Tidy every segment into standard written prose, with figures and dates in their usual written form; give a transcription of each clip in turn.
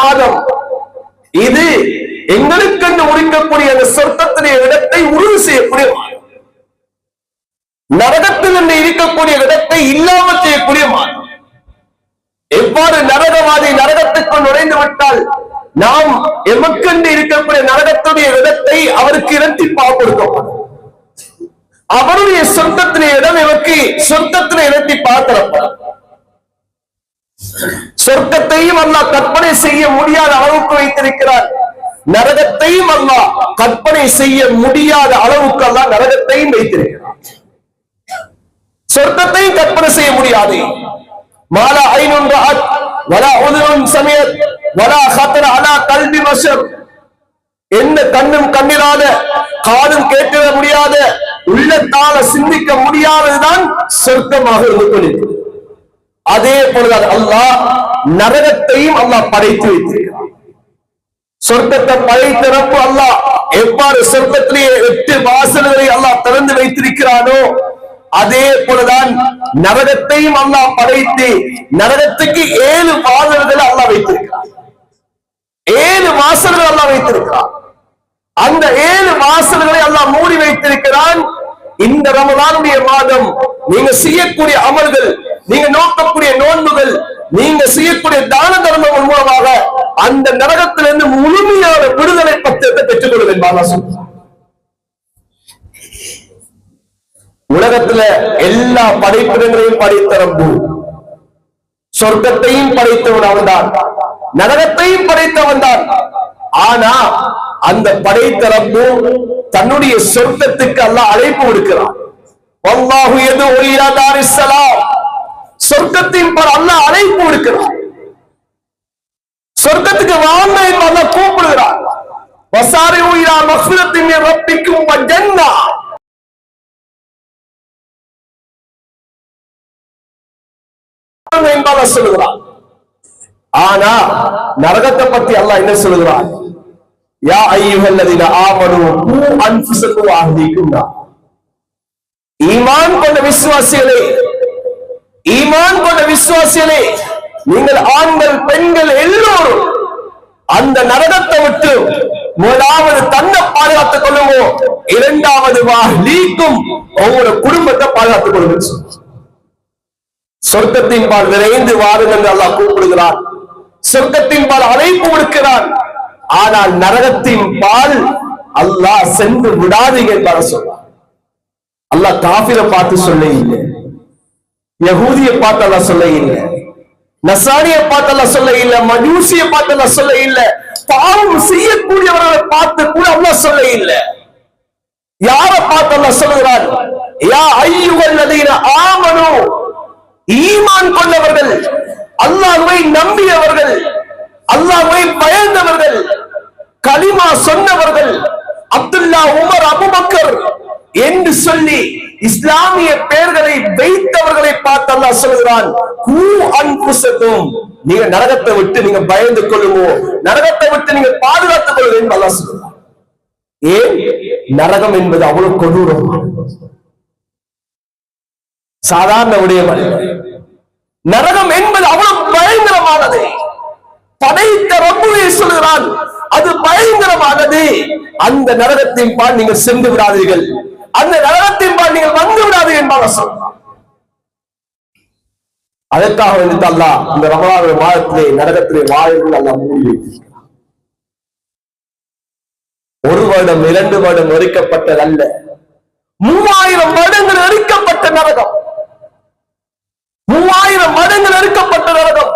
மாதம். இது எங்களுக்கு உரிக்கக்கூடிய அந்த சொர்க்கத்திலே இடத்தை உறுதி செய்யக்கூடிய மாதம். நரகத்தில் இருக்கக்கூடிய இடத்தை இல்லாமல் செய்யக்கூடிய மாதம். எவ்வாறு நரகவாதி நரகத்துக்குள் நுழைந்து விட்டால் நாம் எமக்கென்று இருக்கக்கூடிய நரகத்துடைய இடத்தை அவருக்கு இரட்டிப்பாக கொடுக்கப்படும். அவருடைய சொர்க்கத்திலே இடம் எமக்கு சொர்க்கத்திலே இரட்டிப்பாக தரப்படும். சொர்க்கத்தையும் அல்லாஹ் கற்பனை செய்ய முடியாத அளவுக்கு வைத்திருக்கிறார். நரகத்தையும் அல்லாஹ் கற்பனை செய்ய முடியாத அளவுக்கு அல்லாஹ் நரகத்தையும் வைத்திருக்கிறார். சொர்க்கத்தையும் கற்பனை செய்ய முடியாது. மாலா ஐனுன் ரஅத் வலா உதுனுன் சமியத் வலா ஹத்தர அலா கல்பி பஷர். எந்த கண்ணும் கண்ணிராத, காதும் கேட்க முடியாத, உள்ளத்தால சிந்திக்க முடியாததுதான் சொர்க்கமாக இருந்து கொண்டிருக்கிறது. அதே போலதான் அல்லாஹ் நரகத்தையும் அல்லாஹ் படைத்து வைத்திருக்கிறார். சொர்க்கத்தை படைத்திறப்பு அல்லாஹ் எவ்வாறு சொர்க்கத்திலேயே 8 வாசல்களை அல்லாஹ் திறந்து வைத்திருக்கிறானோ அதே போலதான் நரகத்தையும் அல்லாஹ் படைத்து நரகத்துக்கு 7 வாசல்களை அல்லாஹ் வைத்திருக்கிறார். 7 வாசல்கள் அல்லாஹ் வைத்திருக்கிறார். அந்த 7 வாசல்களை அல்லாஹ் மூடி வைத்திருக்கிறான். இந்த ரமலானுடைய மாதம் நீங்க செய்யக்கூடிய அமல்கள், நீங்க நோக்கக்கூடிய நோன்புகள், நீங்க செய்யக்கூடிய தான தர்மங்கள் மூலமாக அந்த நரகத்திலிருந்து முழுமையான விடுதலை பத்திரத்தை பெற்றுக் கொள்ள வேண்டும். உலகத்துல எல்லா படைப்பிடங்களையும் படைத்த ரப்பு சொர்க்கத்தையும் படைத்தவன் அவன்தான், நரகத்தையும் படைத்தவன் தான். ஆனா அந்த படைத்த ரப்பு தன்னுடைய சொர்க்கத்துக்கு அல்லாஹ் அழைப்பு விடுக்கிறான். வல்லாஹு யதுஉ இலா தாரிஸ் ஸலாம். சொர்க்கத்தின் பால் அல்லாஹ் அழைப்பு விடுக்கிறான். சொர்க்கத்துக்கு வாங்க என்று அல்லாஹ் கூப்பிடுகிறான். வஸாரிஉ இலா மக்ஃபிரத்தின் மின் ரப்பிக்கும் வ ஜன்னah. என்பதாக சொல்லுகிறான். ஆனா நரகத்தை பத்தி அல்லாஹ் என்ன சொல்லுகிறான்? யா அய்யுஹல்லதீன ஆமனூ கூ அன்ஃபுஸக்கும் வ அஹ்லீக்கும் நார். ஈமான் கொண்ட விசுவாசிகளே, ஈமான் கொண்ட விசுவாசிகளே, நீங்கள் ஆண்கள் பெண்கள் எல்லோரும் அந்த நரகத்தை விட்டு முதலாவது தன்னை பாதுகாத்துக் கொள்ளுமோ, இரண்டாவது வ அஹ்லீக்கும் உங்களோட குடும்பத்தை பாதுகாத்துக் கொள்ளுங்க. சொர்க்கத்தின் பால் விரைந்து வாருங்கள் என்று அல்லாஹ் கூப்பிடுகிறான். சொர்க்கத்தின் பால் அழைப்பு விடுக்கிறான். ஆனால் நரகத்தின் பால் அல்லாஹ் சென்று விடாதீங்க என்பதாக சொல்றான். அல்லாஹ் காஃபிரை பார்த்து சொல்ல இல்லை, யகூதியை பார்த்து அல்லாஹ் சொல்ல இல்லை, நசாரியை பார்த்து அல்லாஹ் சொல்ல இல்லை, மஜூசியை பார்த்து அல்லாஹ் சொல்ல இல்லை, பாவம் செய்யக்கூடியவர்களை பார்த்து கூட அல்லாஹ் சொல்ல இல்லை. யாரை பார்த்து அல்லாஹ் சொல்லுகிறான்? யா அய்யுஹல்லதீன ஆமனூ, ஈமான் கொண்டவர்கள், அல்லாஹ்வை நம்பியவர்கள், அல்லாஹ்வை பயந்தவர்கள், கலிமா சொன்னவர்கள், அப்துல்லா, உமர், அபூபக்கர் என்று சொல்லி இஸ்லாமிய பெயர்களை வைத்தவர்களை பார்த்து அல்லாஹ் சொல்கிறான், கூ அன்ஃபுஸக்கும், நீங்க நரகத்தை விட்டு நீங்க பயந்து கொள்ளுமோ, நரகத்தை விட்டு நீங்க பாதுகாத்துக் கொள்ளுங்க என்று அல்லாஹ் சொல்கிறான். ஏன்? நரகம் என்பது அவ்வளவு கொடூரம், சாதாரண விடயம். நரகம் என்பது அவ்வளவு பயங்கரமானது. படைத்த ரப்புவே சொல்கிறான், அது பயங்கரமானது. அந்த நரகத்தின் பால் நீங்கள் சென்று விடாதீர்கள், அந்த நரகத்தின் பால் நீங்கள் வந்து விடாதீர்கள் என்பதாக சொல்றான். அதற்காக வந்து அல்லாஹ் இந்த ரமலான் மாதத்திலே நரகத்திலே வாயில்கள் அல்லாஹ் மூடி வைத்திருக்கிறான். 1 வருடம் 2 வருடம் எரிக்கப்பட்டது அல்ல, 3000 வருடங்கள் எரிக்கப்பட்ட நரகம், 3000 மடங்கு நெருக்கப்பட்ட நரகம்.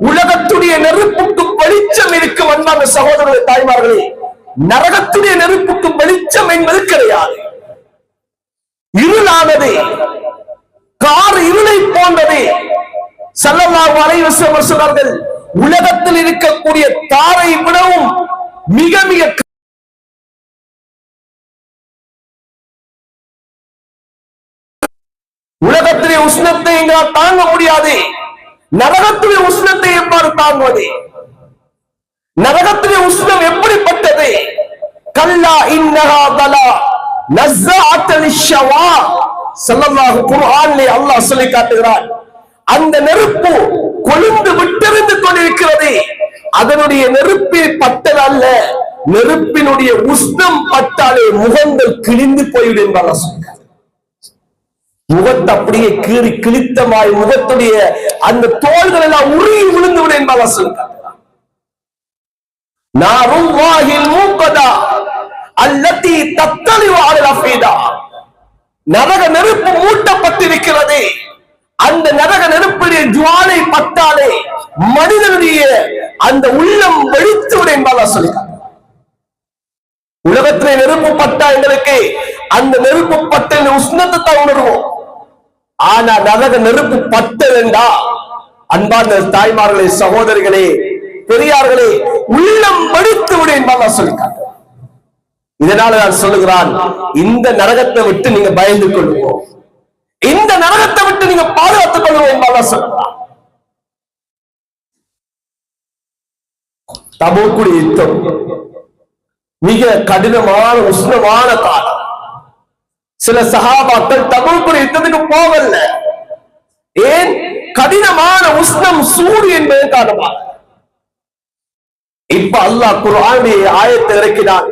உலகத்துடைய நெருப்புக்கு வெளிச்சம் இருக்கும் அன்பான சகோதரர்களே, தாய்மார்களே, நரகத்துடைய நெருப்புக்கு வெளிச்சம் என்பது கிடையாது. இருளானது, கார் இருளை போன்றது. ஸல்லல்லாஹு அலைஹி வஸல்லம் சொன்னார்கள், உலகத்தில் இருக்கக்கூடிய தாரை விடவும் மிக மிக உலகத்திலே உஷ்ணத்தை எங்களால் தாங்க முடியாது. நரகத்திலே உஷ்ணத்தை எவ்வாறு தாங்குவது? நரகத்திலே உஷ்ணம் எப்படிப்பட்டது? கல்லா இன்னஹா தலா நஸ்ஸாஅத்தல் லிஷ்ஷவா. ஸல்லல்லாஹு குர்ஆனிலே அல்லாஹ் சொல்லி காட்டுகிறான், அந்த நெருப்பு கொழுந்து விட்டெறிந்து கொண்டிருக்கிறது. அதனுடைய நெருப்பை பட்டதல்ல, நெருப்பினுடைய உஷ்ணம் பட்டாலே முகங்கள் கிழிந்து போய்விடும் என்பாங்க. முகத்தை அப்படியே கீறி கிழித்தமாய் முகத்துடைய அந்த தோள்கள் எல்லாம் உருகி விழுந்து விடும் என்பாங்க. நாருல்லாஹில் மூக்கதா அல்லதி தத்தலிவ அலல் அஃபீதா. நரக நெருப்பு மூட்டப்பட்டிருக்கிறது. அந்த நரக நெருப்புடைய ஜுவாலை பட்டாலே மனிதனுடைய அந்த உள்ளம் வெடித்து விடும் என்பாங்க சொல்லிட்டாங்க. உலகத்திலே நெருப்பு பட்டா எங்களுக்கு அந்த நெருப்பு பட்ட உஷ்ணத்தை தான் உணர்வோம். ஆனா நரக நெருப்பு பட்டதென்றா அன்பார்ந்த தாய்மார்களே, சகோதரிகளே, பெரியார்களே, உள்ளம் வெடித்து விடும் என்பாங்க சொல்லிட்டாங்க. இதனால நான் சொல்லுகிறான், இந்த நரகத்தை விட்டு நீங்க பயந்து கொள்வோம், இந்த நரகத்தை விட்டு நீங்க பாதுகாத்துக் கொள்வோம் என்பாங்க சொல்லுகிறான். தபூக்குடைய யுத்தம் மிக கடினமான உஷ்ணமான காலம். சில சஹாபாக்கள் தபூக்குடைய யுத்தத்துக்கு போகல. ஏன்? கடினமான உஷ்ணம், சூடு என்பது காரணமாக. இப்ப அல்லாஹ் குர்ஆனுடைய ஆயத்தை இறக்கினான்.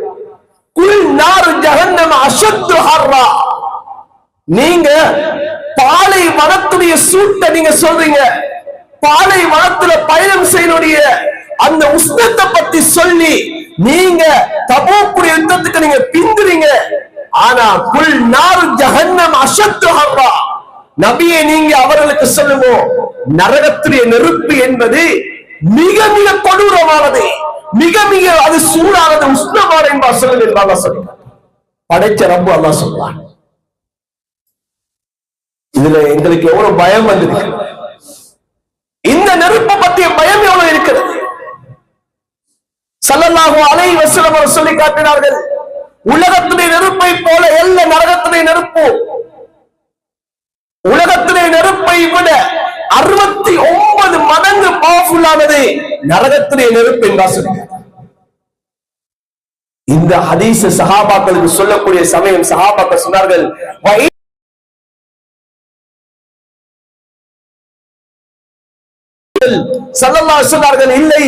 குல் நாரு ஜஹன்னம அஷத்து ஹர்ரா. நீங்க பாலை வனத்துடைய சூட்டை நீங்க சொல்றீங்க, பாலை வனத்துல பயணம் செய்யக்கூடிய அந்த உஷ்ணத்தை பத்தி சொல்லி நீங்க தபூக்குடைய யுத்தத்துக்கு நீங்க பிந்துறீங்க. ஆனா குல் நாரு ஜஹன்னம அஷத்து ஹர்ரா, நபியே நீங்க அவர்களுக்கு சொல்லுவோம், நரகத்துடைய நெருப்பு என்பது மிக மிக கொடூரமானது, மிக மிக அது சூடானது, உஷ்ணமானது என்பார் சொல்லுங்க. படைச்ச ரப்பு அல்லாஹ் சொல்றான். இதுல எங்களுக்கு எவ்வளவு பயம் வந்திருக்கு, இந்த நெருப்பு பற்றிய பயம் எவ்வளவு இருக்கிறது. ஸல்லல்லாஹு அலைஹி வஸல்லம் அவர்கள் சொல்லி காட்டினார்கள், உலகத்துடைய நெருப்பை போல எல்லா நரகத்துடைய நெருப்பு உலகத்துடைய நெருப்பை விட 69 மடங்கு பவர்ஃபுல்லானது நரகத்துடைய நெருப்பு என்றார் சொல்கிறார். இந்த ஹதீஸ் சஹாபாக்களுக்கு சொல்லக்கூடிய சமயம் சஹாபாக்கள் சொன்னார்கள், ஸல்லல்லாஹு அலைஹி வஸல்லம் இல்லை,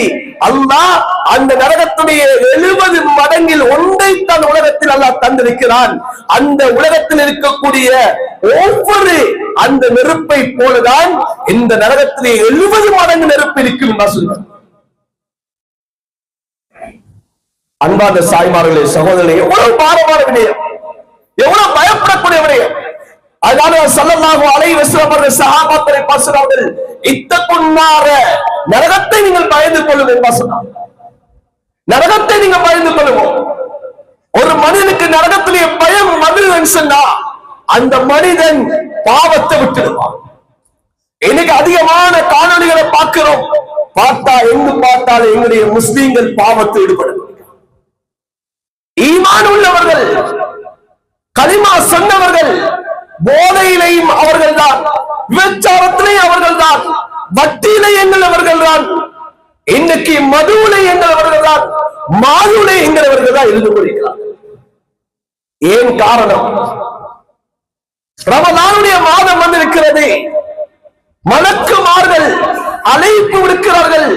அல்லாஹ் அந்த நரகத்துடைய 70 மடங்கில் ஒன்றைத்தான் உலகத்தில் அல்லாஹ் தந்திருக்கிறான். அந்த உலகத்தில் இருக்கக்கூடிய ஒவ்வொரு அந்த நெருப்பை போலதான் இந்த நரகத்திலே 70 மடங்கு நெருப்பு இருக்கும் என்று சொல்றார். அன்பார்ந்த சாய்மார்களே, சகோதரர்களே, எவ்வளவு பாரமான விடயம், எவ்வளவு பயப்படக்கூடிய விடயம். அதனால ஸல்லல்லாஹு அலைஹி வஸல்லம் அவர்கள் சஹாபாக்களை பார்க்கிறார்கள், இத்தகுன்னார, நரகத்தை நீங்கள் பயந்து கொள்ளுங்கள் என்று சொன்னார். நரகத்தை நீங்க பயந்து கொள்ளுவோம். ஒரு மனிதனுக்கு நரகத்திலே பயம் வந்துன்னு சொன்னா அந்த மனிதன் பாவத்தை விட்டுடுவான். இன்னைக்கு அதிகமான காணொளிகளை பார்க்கிறோம், பார்த்தா எங்கு பார்த்தாலும் எங்களுடைய முஸ்லீம்கள் பாவத்தை ஈடுபடுவார்கள். ஈமான் உள்ளவர்கள், கலிமா சொன்னவர்கள், போதையிலையும் அவர்கள் தான், விபச்சாரத்திலையும் அவர்கள் தான், வட்டியிலே எங்களவர்கள் தான், இன்னைக்கு மதுவிலே எங்களவர்கள் தான், மாதுவிலே எங்களவர்கள் தான் இருந்து கொண்டிருக்கிறார்கள். ஏன் காரணம்? ரமலானுடைய மாதம் வந்திருக்கிறது, மலக்குமார்கள் அழைப்பு விடுக்கிறார்கள்,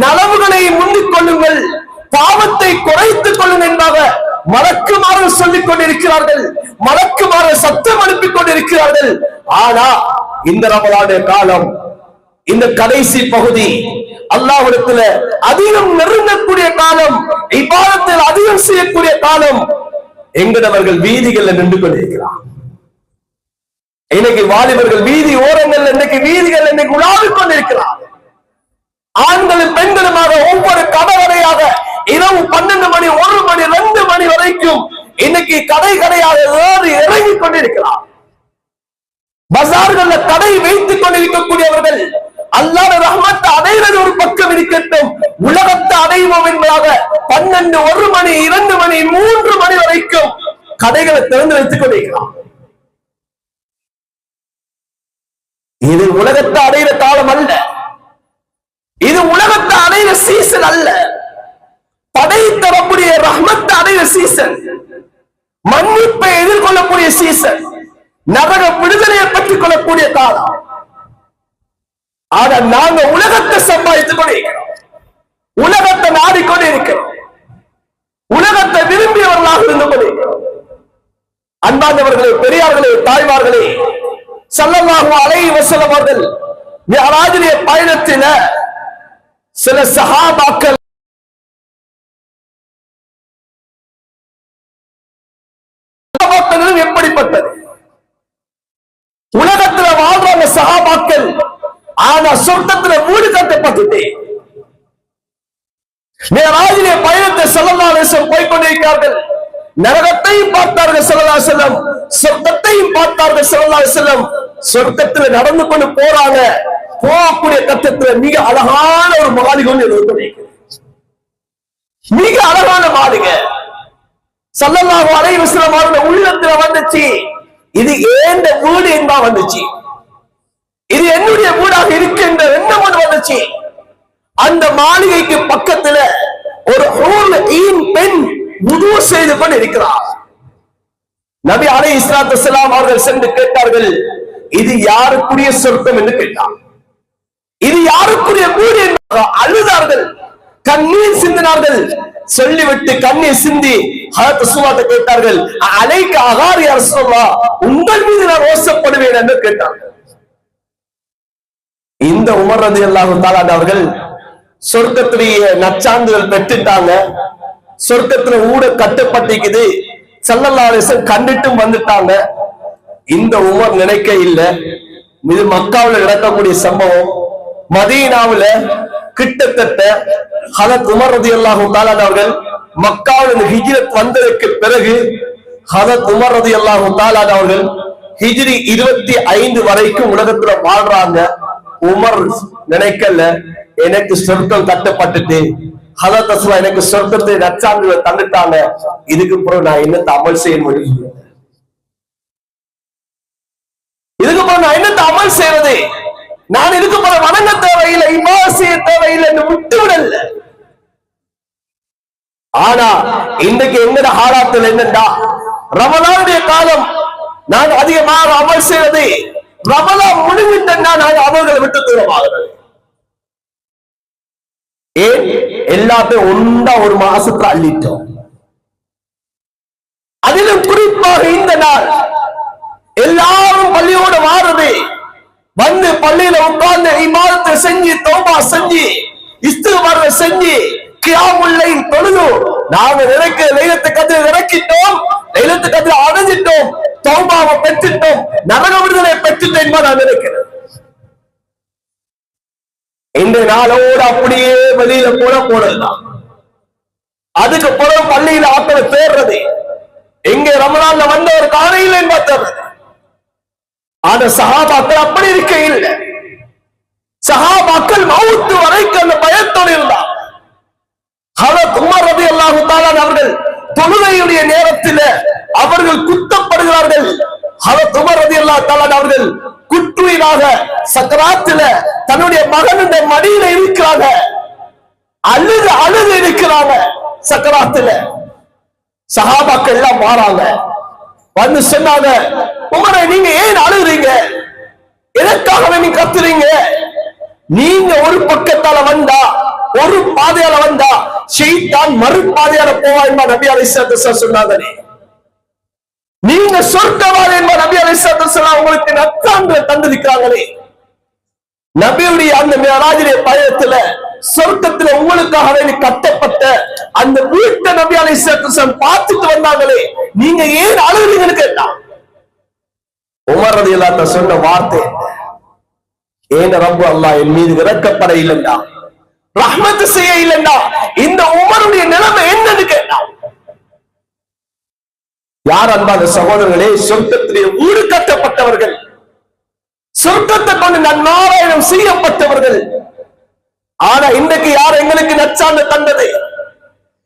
நலவுகளை முந்திக் கொள்ளுங்கள், பாவத்தை குறைத்துக் கொள்ளுங்கள் என்பதாக மலக்குமார்கள் சொல்லிக் கொண்டிருக்கிறார்கள், மலக்குமார்கள் சத்தம் அனுப்பிக் கொண்டிருக்கிறார்கள். ஆனா இந்த ரமலானுடைய காலம், இந்த கடைசி பகுதி, அல்லாஹ்விடத்தில் அதிகம் நெருங்கக்கூடிய காலம், இபாதத்தில் அதிகம் செய்யக்கூடிய காலம், எங்கடவர்கள் வீதிகளில் நின்று கொண்டிருக்கிறார். இன்னைக்கு வாலிபர்கள் வீதி ஓரங்கள், இன்னைக்கு வீதிகள் இன்னைக்கு உலாவிக் கொண்டிருக்கிறார். ஆண்களும் பெண்களுமாக ஒவ்வொரு கடவரையாக இரவு 12 மணி, 1 மணி, 2 மணி வரைக்கும் இன்னைக்கு கடை கடையாக ஏறி இறங்கிக் கொண்டிருக்கிறார். பஜார்கள் கடை வைத்துக் கொண்டிருக்கக்கூடியவர்கள் அல்லாஹ்வுடைய ரஹ்மத்தை அடைவது ஒரு பக்கம் இருக்கட்டும், உலகத்தை அடைவோம் என்பதாக 12, 1 மணி, 2 மணி, 3 மணி வரைக்கும் கடைகளை திறந்து வைத்துக் கொண்டிருக்கிறார். இது உலகத்தை அடைகிற காலம் அல்ல, இது உலகத்தை அடைகிற சீசன் அல்ல, படைத்தரக்கூடிய ரஹ்மத்தை அடைகிற சீசன், மன்னிப்பை எதிர்கொள்ளக்கூடிய சீசன், நரக விடுதலையை பெற்றுக் கொள்ளக்கூடிய காலம். ஆக நாங்க உலகத்தை சம்பாதித்துக் கொண்டிருக்கிறோம், உலகத்தை நாடிக்கொண்டே இருக்கிறோம். உலகத்தை விரும்பியவர்களாக இருந்து கொண்டிருக்கிறோம். அன்பார்ந்தவர்களே, பெரியார்களே, தாய்மார்களே, ஸல்லல்லாஹு அலைஹி வஸல்லம் அவர்கள் மிஅராஜிலே பயணத்தில சில சஹாபாக்கள் எப்படிப்பட்டது? உலகத்தில் வாழ்ற சஹாபாக்கள், ஆனா சொர்க்கத்தில் வீடு கட்டப்பட்டுட்டு மிஅராஜிலே பயணத்தை ஸல்லல்லாஹு அலைஹி வஸல்லம் போய் கொண்டிருக்கிறார்கள். நரகத்தையும் பார்த்தார்கள் ஸல்லல்லாஹு அலைஹி வஸல்லம், சொர்க்கத்தையும் பார்த்தார்கள் ஸல்லல்லாஹு அலைஹி வஸல்லம். சொர்க்கத்தில் நடந்து கொண்டு போறாங்க. போகக்கூடிய கட்டத்தில் மிக அழகான ஒரு மாளிகை ஒன்று, மிக அழகான மாளிகை ஸல்லல்லாஹு அலைஹி வஸல்லம் அவருடைய உள்ளத்துல வந்துச்சு. இது ஏண்ட வீடு என்பா வந்துச்சு. இது என்னுடைய வீடாக இருக்கின்ற எண்ணம் ஒன்று வந்துச்சு. அந்த மாளிகைக்கு பக்கத்துல ஒரு ஹூர் ஈன் பெண் வுது செய்து கொண்டு இருக்கிறார். நபி அலைஹிஸ்ஸலாத்து வஸ்ஸலாம் அவர்கள் சென்று கேட்டார்கள், இது யாருக்குரிய சொர்க்கம் என்று கேட்டார். இது யாருக்குரிய வீடு என்று அழுதார்கள், கண்ணீர் சிந்தினார்கள். சொல்லிவிட்டு கண்ணீர் சிந்தி ஹஜ்ரத் ரசூலுல்லாஹ் கேட்டார்கள், அலைக அகார் யா ரசூலுல்லாஹ், உங்கள் மீது நான் ரோசப்படுவேன் என்று கேட்டார்கள். இந்த உமர் ரலியல்லாஹு தஆலா அவர்கள் சொர்க்கத்திலேயே நச்சாந்துகள் பெற்றுட்டாங்க. சொர்க்கத்துல ஊட கட்டப்பட்டிக்குது. ஸல்லல்லாஹு அலைஹி வஸல்லம் கண்டிட்டும் வந்துட்டாங்க. இந்த உமர் நினைக்க இல்ல, இது மக்காவுல நடக்கக்கூடிய சம்பவம். மதீனாவுல கிட்டத்தட்ட ஹஜ்ரத் உமர் ரலியல்லாஹு தஆலா அவர்கள் மக்காவுல ஹிஜ்ரத் வந்ததற்கு பிறகு ஹஜ்ரத் உமர் ரலியல்லாஹு தஆலா அவர்கள் ஹிஜ்ரி 25 வரைக்கும் உலகத்துல வாழ்றாங்க. உமர் நினைக்கல, எனக்கு சொர்க்கம் கட்டப்பட்டுட்டு ஹஜ்ரத் ரசூலுல்லாஹ் எனக்கு சொர்க்கத்தை நச்சாந்துகளை தந்துட்டாங்க, இதுக்கு பிறகு நான் என்னத்தை அமல் செய்ய முடியும்? இதுக்கு பிறகு நான் என்னத்தை அமல் செய்யறது? நான் இதுக்கு பிறகு வணங்க தேவையில்லை, இபாதத் செய்ய தேவையில்லை என்று விட்டுவிடல. ஆனா இன்னைக்கு எங்கட ஹாலாத்தில் என்னண்டா, ரமலானுடைய காலம் நான் அதிகமாக அமல் செய்யறது, ரமலான் முடிவிட்டா நான் அமல்களை விட்டு தூரமாகிறது. ஏன்? எல்லாத்தையும் ஒன்றா ஒரு மாசத்துல அள்ளிட்டோம். அதிலும் குறிப்பாக இந்த நாள் எல்லாரும் பள்ளியோட வாரது, வந்து பள்ளியில உட்கார்ந்து இபாதத்தை செஞ்சு, தௌபா செஞ்சு, இஸ்திக்பார் செஞ்சு, கியாமுல் லைல் தொழுது, நாங்க நினைக்க லைலத்துல் கத்ர் இறக்கிட்டோம், லைலத்துல் கத்ர் அடைஞ்சிட்டோம், தௌபாவை பெற்றுட்டோம், நரக விடுதலை பெற்றுட்டோம் என்பதை நான் நினைக்கிறேன். இந்த நாளோடு அப்படியே வெளியில போனதுதான். அதுக்கு பிறகு பள்ளியில ஆட்களை தேடுறது, எங்க ரமலான்ல வந்த ஒரு காலையில் என்பது. ஆனா சஹாபாக்கள் அப்படி இருக்க இல்லை. சஹாபாக்கள் மவுத்து வரைக்கும் அந்த பயத்தோடு இருந்தார். ஹஜ்ரத் உமர் ரலியல்லாஹு தஆலா அவர்கள் தொழுகையுடைய நேரத்தில் அவர்கள் குத்தப்படுகிறார்கள். ஹஜ்ரத் உமர் ரலியல்லாஹு தஆலா அவர்கள் குற்றுயிராக சக்கராத்துல தன்னுடைய மகனுடைய மடியில இருக்கிறாங்க, அழுது அழுது இருக்கிறாங்க சக்கராத்துல. சஹாபாக்கள் எல்லாம் மாறாங்க, வந்து சொன்னாங்க, உமரை நீங்க ஏன் அழுகுறீங்க? எதற்காக நீங்க கத்துறீங்க? நீங்க ஒரு பக்கத்தால வந்தா, ஒரு பாதையால வந்தா ஷைத்தான் மறு பாதையால போவா என்பா நபி அலைஹிஸ்ஸலாத்து வஸலாம் சொன்னாங்களே. நீங்க சொர்க்கவாதி என்பா நபி அலைஹிஸ்ஸலாத்து வஸலாம் உங்களுக்கு நற்சான்றிதழ் தந்திருக்கிறாங்களே. நபியுடைய அந்த மிஅராஜிலே பயணத்துல சொர்க்கத்துல உங்களுக்காக வேண்டி கட்டப்பட்ட அந்த வீட்டை நபி அலைஹிஸ்ஸலாத்து வஸலாம் பார்த்துட்டு வந்தாங்களே, நீங்க ஏன் அழுகுறீங்கன்னு கேட்டா, உமர் ரலியல்லாஹு அன்ஹு சொன்ன வார்த்தை, ஏன் ரப்பு அல்லாஹ் என் மீது இறக்கப்பட இல்லைண்டா, ரஹ்மத் செய்ய இல்லைண்டா, இந்த உமருடைய நிலைமை என்னன்னு கேட்டா. யார் அன்பான சகோதரர்களே, சொர்க்கத்திலே வீடு கட்டப்பட்டவர்கள், சொர்க்கத்தை கொண்டு நன்மாராயணம் செய்யப்பட்டவர்கள். ஆனா இன்னைக்கு யார் எங்களுக்கு நச்சாண்டு தந்தது?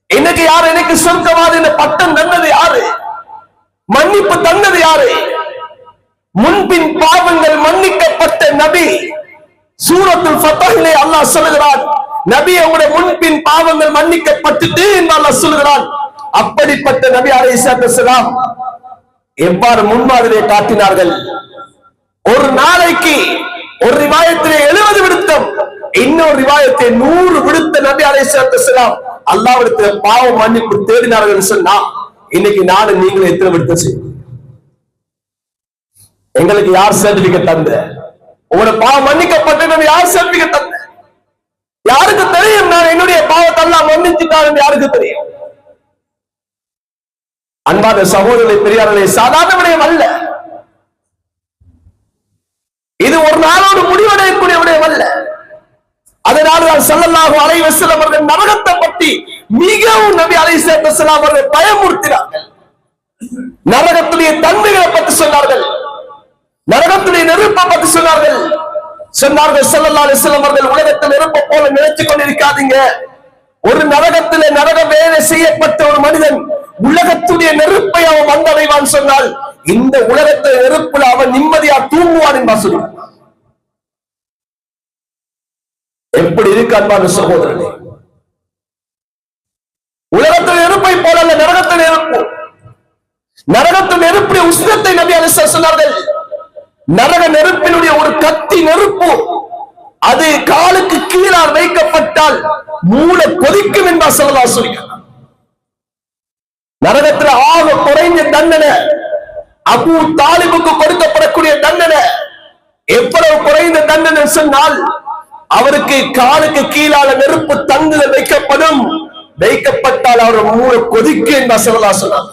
இன்னைக்கு யார் எனக்கு சொர்க்கவாதி பட்டம் தந்தது? யாரு? மன்னிப்பு தந்தது யாரு? முன்பின் பாவங்கள் மன்னிக்கப்பட்ட நபி. சூரத்துல் ஃபத்ஹிலே அல்லாஹ் சொல்கிறான், நபி உங்களுடைய முன்பின் பாவங்கள் மன்னிக்கப்பட்டுட்டு என்று அல்லாஹ் சொல்கிறான். அப்படிப்பட்ட நபி அலைஹிஸ்ஸலாத்து வஸலாம் எவ்வாறு முன்மாதிரியை காட்டினார்கள்? ஒரு நாளைக்கு ஒரு ரிவாயத்திலே 70 விடுத்தம், இன்னொரு ரிவாயத்தை 100 விடுத்த நபி அலைஹிஸ்ஸலாத்து வஸலாம் அல்லாஹ்விடத்துல பாவ மன்னிப்பு தேடினார்கள் சொன்னா இன்னைக்கு நானும் நீங்களும் எத்தனை விடுத்த செய்யும்? எங்களுக்கு யார் சர்டிபிகேட் தந்த? உங்களோட பாவம் மன்னிக்கப்பட்டது யார் சர்டிபிகேட் தந்த? யாருக்கு தெரியும் நான் என்னுடைய பாவத்தை எல்லாம் மன்னிச்சுட்டான்? யாருக்கு தெரியும்? அன்பான சகோதரர்களே, பெரியார்களே, சாதாரண விடயம் அல்ல இது. ஒரு நாளோடு முடிவடையக்கூடிய விடயம் அல்ல. அதனால்தான் ஸல்லல்லாஹு அலைஹி வஸல்லம் அவர்கள் நரகத்தை பற்றி மிகவும் நபி அலைஹிஸ்ஸலாத்து வஸலாம் அவர்கள் பயமுறுத்தினார்கள். நரகத்துடைய தன்மைகளை பற்றி சொன்னார்கள், நரகத்துடைய நெருப்பை பற்றி சொன்னார்கள். ஸல்லல்லாஹு அலைஹி வஸல்லம் அவர்கள் உலகத்தில் நெருப்பை போல நினைத்துக் கொண்டிருக்காதீங்க. ஒரு நரகத்திலே நரக வேலை செய்யப்பட்ட ஒரு மனிதன் உலகத்துடைய நெருப்பை அவன் வந்தடைவான் சொன்னால் இந்த உலகத்தை நெருப்புல அவன் நிம்மதியா தூங்குவான் என்பா சொல்லுவான். எப்படி இருக்கு அன்பான சகோதரனே? உலகத்தில் நெருப்பை போல அல்ல, நரகத்தில் நெருப்பு. நரகத்தில் நெருப்புடைய உஷ்ணத்தை நபி அலைஹிஸ்ஸலாம் சொன்னார்கள். நரக நெருப்பினுடைய ஒரு கத்தி நெருப்பு அது காலுக்கு கீழால் வைக்கப்பட்டால் மூளை கொதிக்கும் என்பா ஸல்லல்லாஹு அலைஹி வஸல்லம். நரகத்தில் ஆக குறைந்த தண்டனை அபூ தாலிபுக்கு கொடுக்கப்படக்கூடிய தண்டனை எவ்வளவு குறைந்த தண்டனை சொன்னால் அவருக்கு காலுக்கு கீழால நெருப்பு தங்குதல் வைக்கப்படும். வைக்கப்பட்டால் அவர் மூளை கொதிக்கும் என்பா ஸல்லல்லாஹு அலைஹி வஸல்லம்.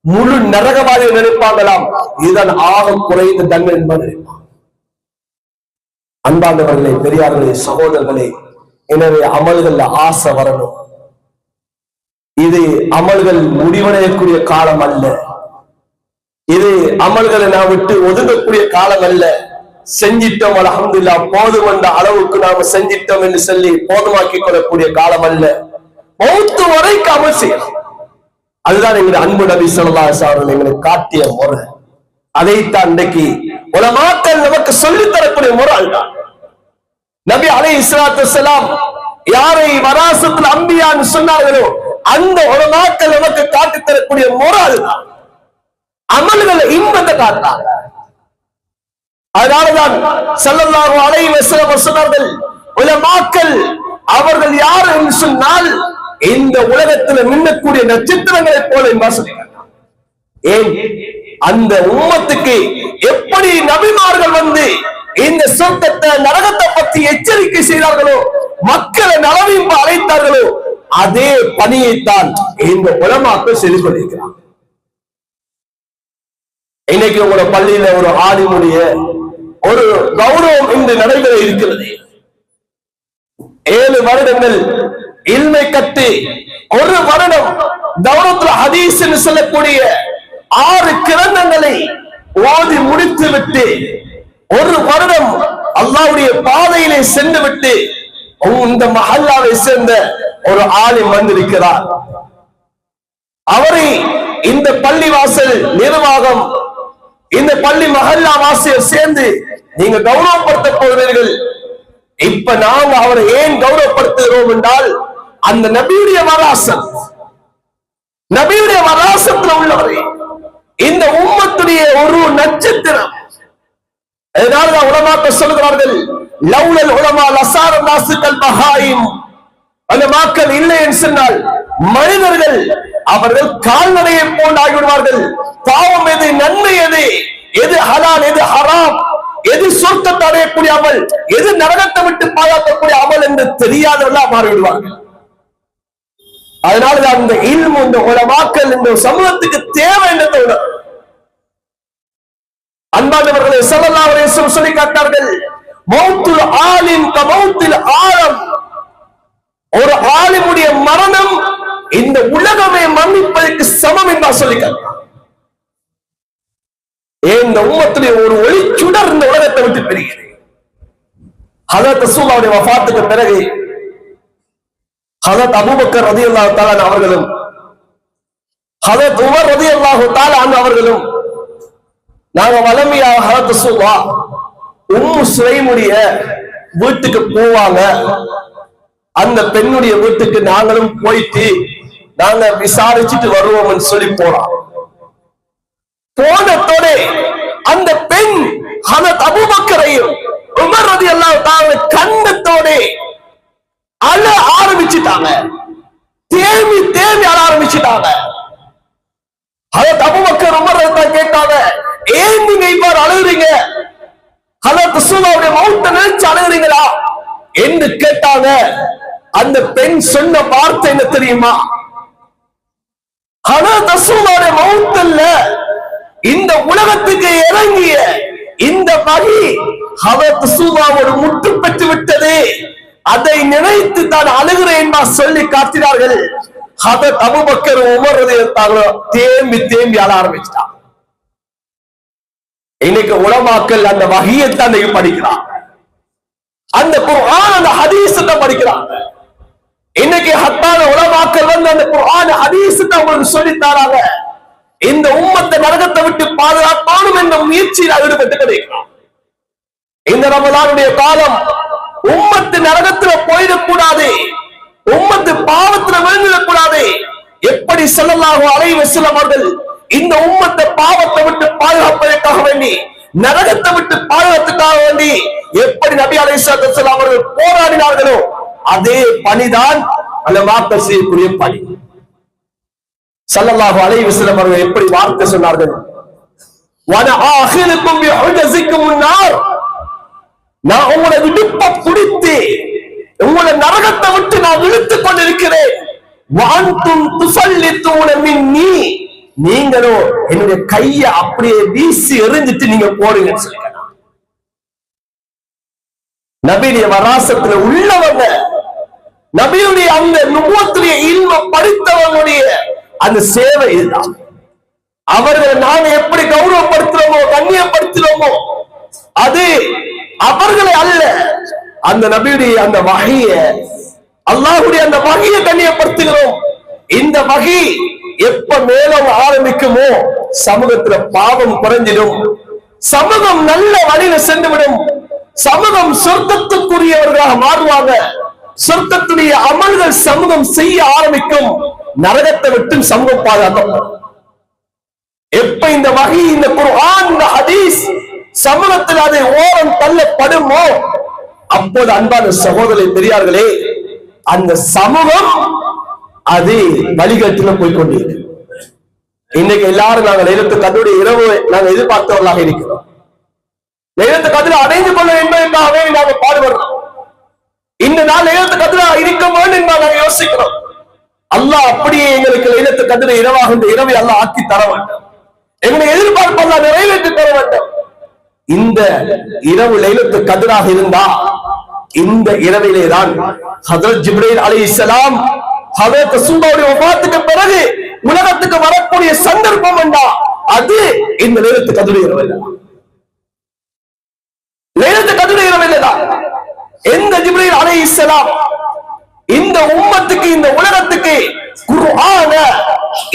முழு நரகவாதியை நினைப்பாங்களாம். இதுதான் ஆக குறைந்த தண்டனை என்பது. அன்பானவர்களே, பெரியார்களே, சகோதரர்களே, எனவே அமல்கள் ஆசை வரணும். இது அமல்கள் முடிவடையக்கூடிய காலம் அல்ல. இது அமல்களை நான் விட்டு ஒதுங்கக்கூடிய காலம் அல்ல. செஞ்சிட்டோம் அல்ஹம்துலில்லாஹ் போதும் என்ற அளவுக்கு நாம செஞ்சிட்டோம் என்று சொல்லி போதுமாக்கி கொள்ளக்கூடிய காலம் அல்ல. மௌத்து வரைக்கும் அமல் செய்யணும். அதுதான் எங்களுடைய அன்பு நபி ஸல்லல்லாஹு அலைஹி வஸல்லம் எங்களுக்கு காட்டிய முறை. அதைத்தான் இன்றைக்கு உலமாக்கள் நமக்கு சொல்லித் தரக்கூடிய முறை அதுதான். நபி அலைஹிஸ்ஸலாத்து வஸலாம் யாரை வராசத்துல் அன்பியான்னு சொன்னார்களோ அந்த உலமாக்கள் நமக்கு காட்டித் தரக்கூடிய முறை அதுதான். அமல்களை இன்பத்தை காட்டாங்க. அதனாலதான் ஸல்லல்லாஹு அலைஹி வஸல்லம் சொன்னார்கள், உலமாக்கள் அவர்கள் யார் என்று சொன்னால் இந்த உலகத்தில் மின்னக்கூடிய நட்சத்திரங்களை போல ஏன் அந்த உம்மத்துக்கு எப்படி நபிமார்கள் வந்து இந்த சொர்க்கத்தை நரகத்தை பற்றி எச்சரிக்கை செய்தார்களோ மக்களை நலவின்பு அழைத்தார்களோ அதே பணியைத்தான் இந்த உலமாக்கள் செய்து கொண்டிருக்கிறார். இன்னைக்கு உங்களோட பள்ளியில ஒரு ஆலிமுடைய ஒரு கௌரவம் இன்று நடைபெற இருக்கிறது. 7 வருடங்கள் இல்மை கற்று 1 வருடம் தௌரத்துல் ஹதீஸ் என்று சொல்லக்கூடிய 6 கிரந்தங்களை ஓதி முடித்து விட்டு 1 வருடம் அல்லாஹ்வுடைய பாதையிலே சென்று விட்டு இந்த மஹல்லாவை சேர்ந்த ஒரு ஆலிம் வந்திருக்கிறார். அவரை இந்த பள்ளிவாசல் நிர்வாகம் இந்த பள்ளி மஹல்லா வாசியர் சேர்ந்து நீங்க கௌரவப்படுத்த போகிறீர்கள். இப்ப நாங்க அவரை ஏன் கௌரவப்படுத்துகிறோம் என்றால் அந்த நபியுடைய வராசத்துல உள்ளவரை இந்த உம்மத்துடைய ஒரு நட்சத்திரம். அதனாலதான் உலமாக்கள் சொல்கிறார்கள், லவ்லல் உலமா லசார நாசுகள் பஹாயிம். அந்த மக்கள் இல்லை என்று சொன்னால் மனிதர்கள் அவர்கள் கால்நடையை போன்று ஆகிவிடுவார்கள். பாவம் எது, நன்மை எது, எது ஹலால், எது ஹராம், எது சொர்க்கத்தை அடையக்கூடிய அமல், எது நரகத்தை விட்டு பாதுகாக்கக்கூடிய அமல் என்று தெரியாதவர்களா மாறிவிடுவார்கள். அதனாலதான் அந்த இல்மு இந்த உலமாக்கள் இந்த சமூகத்துக்கு தேவை என்று அன்பானவர்களை ஸல்லல்லாஹு அலைஹி வஸல்லம் சொல்லி காட்டார்கள், மௌத்துல் ஆலிம் கமௌத்தில் ஆலம். ஒரு ஆலிமுடைய மரணம் இந்த உலகமே மன்னிப்பதற்கு சமம் என்றா சொல்லி காட்டார். இந்த உம்மத்துடைய ஒரு ஒளி சுடர் இந்த உலகத்தை விட்டு பெறுகிறது. ஹஜரத் ரசூலுல்லாஹ்வுடைய வஃபாத்துக்கு பிறகு ஹஜரத் அபூபக்கர் ரலியல்லாஹு தஆலா அவர்களும் ஹஜரத் உமர் ரலியல்லாஹு தஆலா அவர்களும் நாங்க வலமையாக ஹஜரத் ரசூலுல்லாஹ் உம்மு சுலைமுடைய வீட்டுக்கு போவாங்க. அந்த பெண்ணுடைய வீட்டுக்கு நாங்களும் போயிட்டு நாங்க விசாரிச்சுட்டு வருவோம் சொல்லி போறோம். போனத்தோட அந்த பெண் ஹதரத் அபூபக்கரையும் உமர் ரலியல்லாஹு தஆலா கண்ணத்தோட அழ ஆரம்பிச்சுட்டாங்க. தேம்பி தேம்பி அழ ஆரம்பிச்சுட்டாங்க. ஹதரத் அபூபக்கர் உமர் ரலியல்லாஹு கேட்டாங்க, ஏன் நீங்க இவ்வாறு அழுகுறீங்க? ஹதரத் ரசூலுல்லாஹ்வுடைய மௌத்தை நினைச்சு அழுகுறீங்களா என்று கேட்டாங்க. அந்த பெண் சொன்ன வார்த்தை என்ன தெரியுமா? ஹதரத் ரசூலுல்லாஹ்வுடைய மௌத்தல்ல, இந்த உலகத்துக்கு இறங்கிய இந்த வகி ஹதரத் ரசூலுல்லாஹ்வோடு முற்று பெற்று விட்டது, அதை நினைத்து தான் அழுகிறேன் என்பா சொல்லி காட்டினார்கள். ஹதரத் அபூபக்கர் உமர் ரலியல்லாஹு அன்ஹு தேம்பி தேம்பி அழ ஆரம்பிச்சிட்டாங்க. இன்னைக்கு உலமாக்கள் அந்த வஹியத்தை படிக்கிறாங்க, அந்த குர்ஆன் அந்த ஹதீஸ் தான் படிக்கிறாங்க. இன்னைக்கு ஹத்தான உலமாக்கள் வந்து அந்த குர்ஆன் ஹதீஸ் தான் உங்களுக்கு சொல்லி தராங்க. இந்த உம்மத்தை நரகத்தை விட்டு பாதுகாக்கணும் என்ற முயற்சியில் ஈடுபட்டு கிடைக்கிறான். இந்த ரமலானுடைய காலம் உம்மத்து நரகத்துல போயிடக்கூடாது, உம்மத்து பாவத்துல விழுந்துடக்கூடாது. எப்படி ஸல்லல்லாஹு அலைஹி வஸல்லம் அவர்கள் இந்த உம்மத்தை பாவத்தை விட்டு பாதுகாப்பதற்காக வேண்டி, நரகத்தை விட்டு பாதுகாத்துக்காக வேண்டி எப்படி நபி அலைஹிஸ்ஸலாத்து வஸலாம் அவர்கள் போராடினார்களோ அதே பணிதான் உலமாக்கள் செய்யக்கூடிய பணி. ஸல்லல்லாஹு அலைஹி வஸல்லம் அவர்கள் எப்படி வார்த்தை சொன்னார்கள்? வன ஆஹிருக்கும் பிஹுஜஸிக்கும் நார், நான் உங்களை விடுப்ப பிடித்து உங்களை நரகத்தை விட்டு நான் இழுத்துக் கொண்டிருக்கிறேன். வஅன்தும் துஸல்லித்தூன மின்னி, நீங்களோ என்னுடைய கையை அப்படியே வீசி எறிஞ்சிட்டு நீங்க போறீங்கன்னு சொல்லுங்க. நபியுடைய வராசத்துல உள்ளவங்க, நபியுடைய அந்த நுபுவத்துடைய இல்ம படித்தவங்களுடைய அந்த சேவை இதுதான். அவர்களை நாங்க எப்படி கௌரவப்படுத்துறோமோ கண்ணியப்படுத்துறோமோ அது அவர்களை அல்ல, அந்த நபியுடைய அந்த வஹிய, அல்லாஹ்வுடைய அந்த வஹிய கண்ணியப்படுத்துகிறோம். இந்த வஹி எப்ப மேலும் ஆரம்பிக்குமோ சமூகத்துல பாவம் குறைஞ்சிடும், சமூகம் நல்ல வழியில சென்றுவிடும், சமூகம் சொர்க்கத்துக்குரியவர்களாக மாறுவாங்க, சொர்க்கத்துடைய அமல்கள் சமூகம் செய்ய ஆரம்பிக்கும், நரகத்தை விட்டு சமூகம் பாதுகாக்கும். எப்ப இந்த வகை, இந்த குர்ஆன், இந்த ஹதீஸ் சமூகத்தில் அது ஓரம் தள்ளப்படுமோ அப்போது அன்பான சகோதரர்களே பெரியார்களே அந்த சமூகம் அது வழிகட்டில போய்கொண்டிருக்கு. இன்னைக்கு எல்லாரும் நாங்கள் லைலத்துல் கத்ருடைய இரவு நாங்கள் எதிர்பார்த்தவர்களாக இருக்கிறோம். லைலத்துல் கத்ர் அடைந்து கொள்ள என்பதற்காகவே நாங்கள் பாடுபடுறோம். இந்த நாள் லைலத்துல் கத்ரா இருக்க வேண்டும் என்று நாங்கள் யோசிக்கிறோம். அல்லாஹ் அப்படியே எங்களுக்கு லைலத்துல் கத்ர் இரவாக இந்த இரவை அல்லாஹ் ஆக்கி தர வேண்டும், எங்களை எதிர்பார்ப்பு அல்லாஹ் நிறைவேற்றி தர வேண்டும். இந்த இரவு லைலத்துல் கத்ராக இருந்தா இந்த இரவிலே தான் ஹஜ்ரத் ஜிப்ரீல் அலைஹிஸ்ஸலாம் ஹஜ்ரத் ரசூலுல்லாஹ்வுடைய வஃபாத்துக்கு பிறகு உலகத்துக்கு வரக்கூடிய சந்தர்ப்பம் என்றா அது இந்த லைலத்துல் கத்ர் இரவில். லைலத்துல் கத்ர் இரவில் தான் இந்த ஜிப்ரீல் அலைஹிஸ்ஸலாம் இந்த உம்மத்துக்கு, இந்த உலகத்துக்கு குர்ஆன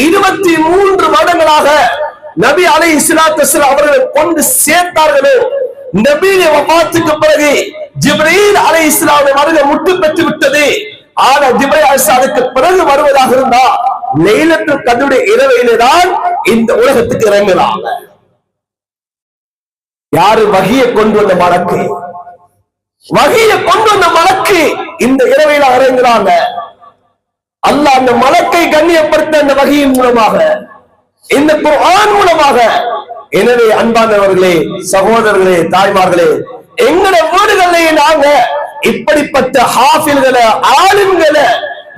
23 வருடங்களாக நபி அலைஹிஸ்ஸலாத்து வஸலாம் அவர்களை கொண்டு சேர்த்தார்களோ, நபியுடைய வஃபாத்துக்கு பிறகு ஜிப்ரீல் அலைஹிஸ்ஸலாம் வருகை முற்று பெற்று விட்டது. ஆனா ஜிப்ரீல் அலைஹிஸ்ஸலாமுக்கு பிறகு வருவதாக இருந்தா லைலத்துல் கத்ருடைய இரவிலே தான் இந்த உலகத்துக்கு இறங்குறாங்க. யாரு? வஹியை கொண்டு வந்த மலக்கு, வஹியை கொண்டு வந்த மலக்கு இந்த இரவில இறங்குறாங்க. அல்லாஹ் அந்த மலக்கை கண்ணியப்படுத்த அந்த வஹியின் மூலமாக, இந்த குர்ஆன் மூலமாக. எனவே அன்பானவர்களே, சகோதரர்களே, தாய்மார்களே, எங்கட வீடுகளிலேயே நாங்க இப்படிப்பட்ட ஹாஃபில்களை, ஆலிம்களை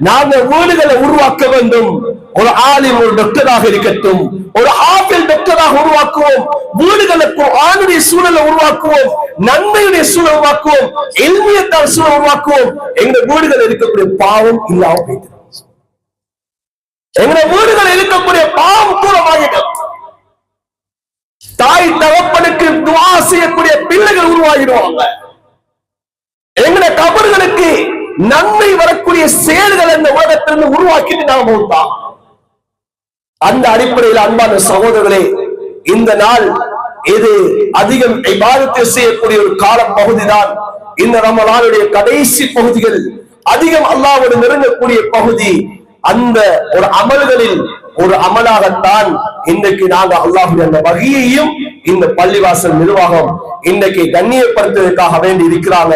நாங்க வீடுகளை உருவாக்க வேண்டும். ஒரு ஆலிம் ஒரு டாக்டராக இருக்கட்டும், ஒரு ஹாஃபில் டாக்டராக உருவாக்குவோம். வீடுகளை குர்ஆனுடைய சூழலை உருவாக்குவோம், நன்மையுடைய சூழல் உருவாக்குவோம், இல்மியத்தால் சூழல் உருவாக்குவோம். எங்க வீடுகள் இருக்கக்கூடிய பாவம் இல்லாம போயிட்டு, எங்க வீடுகள் இருக்கக்கூடிய பாவம் தூரமாகிடும். தாய் தகப்பனுக்கு துஆ செய்யக்கூடிய பிள்ளைகள் உருவாகிடுவாங்க. எங்க கபர்களுக்கு நன்மை வரக்கூடிய செயல்கள் இந்த உலகத்திலிருந்து உருவாக்கிட்டு நாம போட்டோம். அந்த அடிப்படையில் அன்பான சகோதரர்களே, இந்த நாள் இது அதிகம் இபாதத்தை செய்யக்கூடிய ஒரு கால பகுதிதான். இந்த ரமலானுடைய கடைசி பகுதிகள் அதிகம் அல்லாஹ்வோடு நெருங்கக்கூடிய பகுதி. அந்த ஒரு அமல்களில் ஒரு அமலாகத்தான் இன்றைக்கு நாங்கள் அல்லாஹ்வுடைய அந்த வஹியையும் இந்த பள்ளிவாசல் நிர்வாகம் இன்னைக்கு கண்ணியப்படுத்துவதற்காக வேண்டி இருக்கிறாங்க.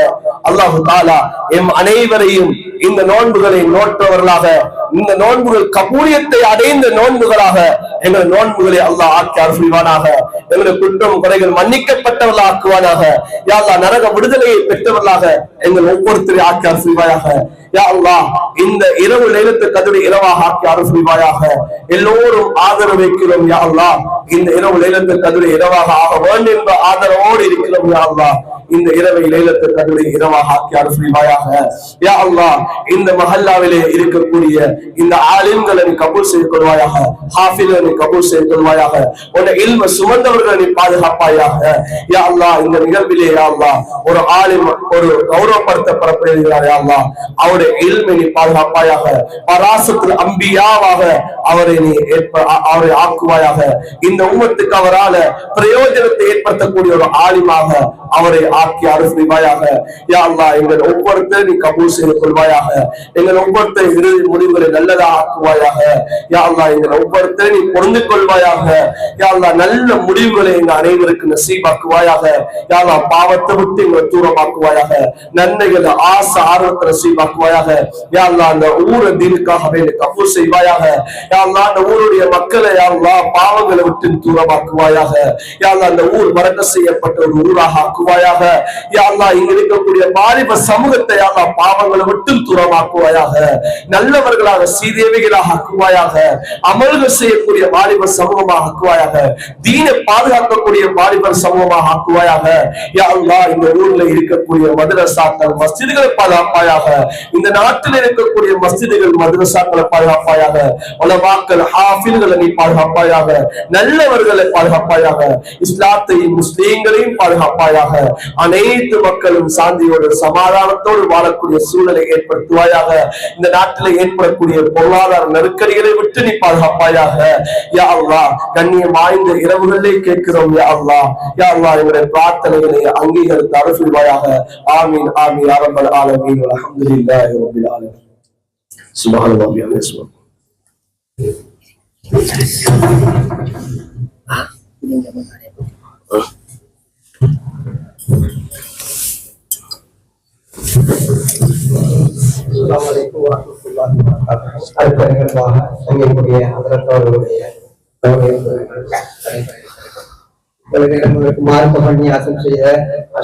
அல்லாஹு தாலா எம் அனைவரையும் இந்த நோன்புகளை நோற்றவர்களாக, இந்த நோன்புகள் கபூலியத்தை அடைந்த நோன்புகளாக எங்கள் நோன்புகளை அல்லாஹ் ஆக்கி அருள்வானாக. எங்களுடைய குற்றம் குறைகள் மன்னிக்கப்பட்டவர்களாக ஆக்குவானாக. யா அல்லாஹ் நரக விடுதலையை பெற்றவர்களாக எங்கள் ஒவ்வொருத்தரை ஆக்கி அருள்வாயாக. யா அல்லாஹ் இந்த இரவு லைலத்துல் கத்ர் இரவாக ஆக்கி அருள்வாயாக. எல்லோரும் ஆதரவு வைக்கிறோம் யா அல்லாஹ். இந்த இரவு லைலத்துல் கத்ர் இரவாக ஆக வேண்டும் என்ற ஆதரவோடு இருக்கிறோம் யா அல்லாஹ். இந்த இரவை லைலத்துல் கத்ர் இரவாக ஆக்கி அருள்வாயாக. யா அல்லாஹ் இந்த மஹல்லாவிலே இருக்கக்கூடிய இந்த ஆலிம்களை நீ கபூல் செய்து கொள்வாயாக. ஹாஃபில்களை நீ கபூல் செய்து கொள்வாயாக. உன்னை இல்ம சுமந்தவர்களை நீ பாதுகாப்பாயாக. யா அல்லாஹ் இந்த நிகழ்விலே யா அல்லாஹ் ஒரு ஆலிம் ஒரு கௌரவப்படுத்தப்படப்படுகிறார் யா அல்லாஹ். அவருடைய இல்மை நீ பாதுகாப்பாயாக. பராசத்துல் அம்பியாவாக அவரை நீ அவரை ஆக்குவாயாக. இந்த உம்மத்துக்கு அவரால பிரயோஜனத்தை ஏற்படுத்தக்கூடிய ஒரு ஆலிமாக அவரை ஆக்கி அருள்வாயாக. யா அல்லாஹ் எங்கள் ஒவ்வொருத்தரும் நீ கபூல் செய்து கொள்வாயாக. எங்கள் ஒவ்வொருத்தர் இறுதி முடிவுகளை நல்லதா ஆக்குவாயாக. யா அல்லாஹ் எங்கள் ஒவ்வொருத்தரும் நீ பொருந்து கொள்வாயாக. யா அல்லாஹ் நல்ல முடிவுகளை எங்க அனைவருக்கு நசீபாக்குவாயாக. யா அல்லாஹ் பாவத்தை விட்டு எங்களை தூரமாக்குவாயாக. நன்மைகள் ஆசை ஆர்வத்தை நசீபாக்குவாயாக. யா அல்லாஹ் அந்த ஊரை தீனுக்காகவே கபூல் செய்வாயாக. யா அல்லாஹ் அந்த ஊருடைய மக்களை யா அல்லாஹ் பாவங்களை விட்டு தூரமாக்குவாயாக. யா அல்லாஹ் அந்த ஊர் வரக்க செய்யப்பட்ட ஒரு ஊராக ஆக்குவாயாக. யா அல்லாஹ் இங்க இருக்கக்கூடிய வாலிப சமூகத்தை யா அல்லாஹ் பாவங்களை விட்டு தூரமாக்குவாயாக. நல்லவர்களாக சீதேவிகளாக ஆக்குவாயாக. அமல்கள் செய்யக்கூடிய வாலிப சமூகமாக ஆக்குவாயாக. தீனை பாதுகாக்கக்கூடிய வாலிபர் சமூகமாக ஆக்குவாயாக. யா அல்லாஹ் இந்த ஊர்ல இருக்கக்கூடிய மதரசாக்கள் மஸ்ஜிதுகளை பாதுகாப்பாயாக. இந்த நாட்டில் இருக்கக்கூடிய மஸ்ஜிதுகள் மதரசாக்களை பாதுகாப்பாயாக. உலமாக்கள் ஹாஃபில்களை நீ பாதுகாப்பாயாக. நல்லவர்களை பாதுகாப்பாயாக. இஸ்லாத்தையும் முஸ்லீம்களையும் பாதுகாப்பாயாக. அனைத்து மக்களும் சாந்தியோடு சமாதானத்தோடு வாழக்கூடிய சூழலை ஏற்படுத்துவாயாக. இந்த நாட்டில் ஏற்படக்கூடிய பொருளாதார நெருக்கடிகளை விட்டு நீ பாதுகாப்பாயாக. யா அல்லாஹ் கண்ணியம் வாய்ந்த இரவுகளிலே கேட்கிறோம் யா அல்லாஹ். யா அல்லாஹ் எங்களுடைய பிரார்த்தனைகளை அங்கீகரித்து அருள்வாயாக. ஆமீன் ஆமீன் யா ரப்பல் ஆலமீன். அல்ஹம்துலில்லாஹி ரப்பில் ஆலமீன். சுப்ஹானல்லாஹி வ பிஹம்திஹி. அஸ்ஸலாமு வரஹ்மத்துல்லாஹி வபரகாத்துஹு. அடுத்த நிகழ்வாக சங்கீதக்கூடிய ஹதரத் அவர்களுடைய மார்க்க பணியாசம் செய்த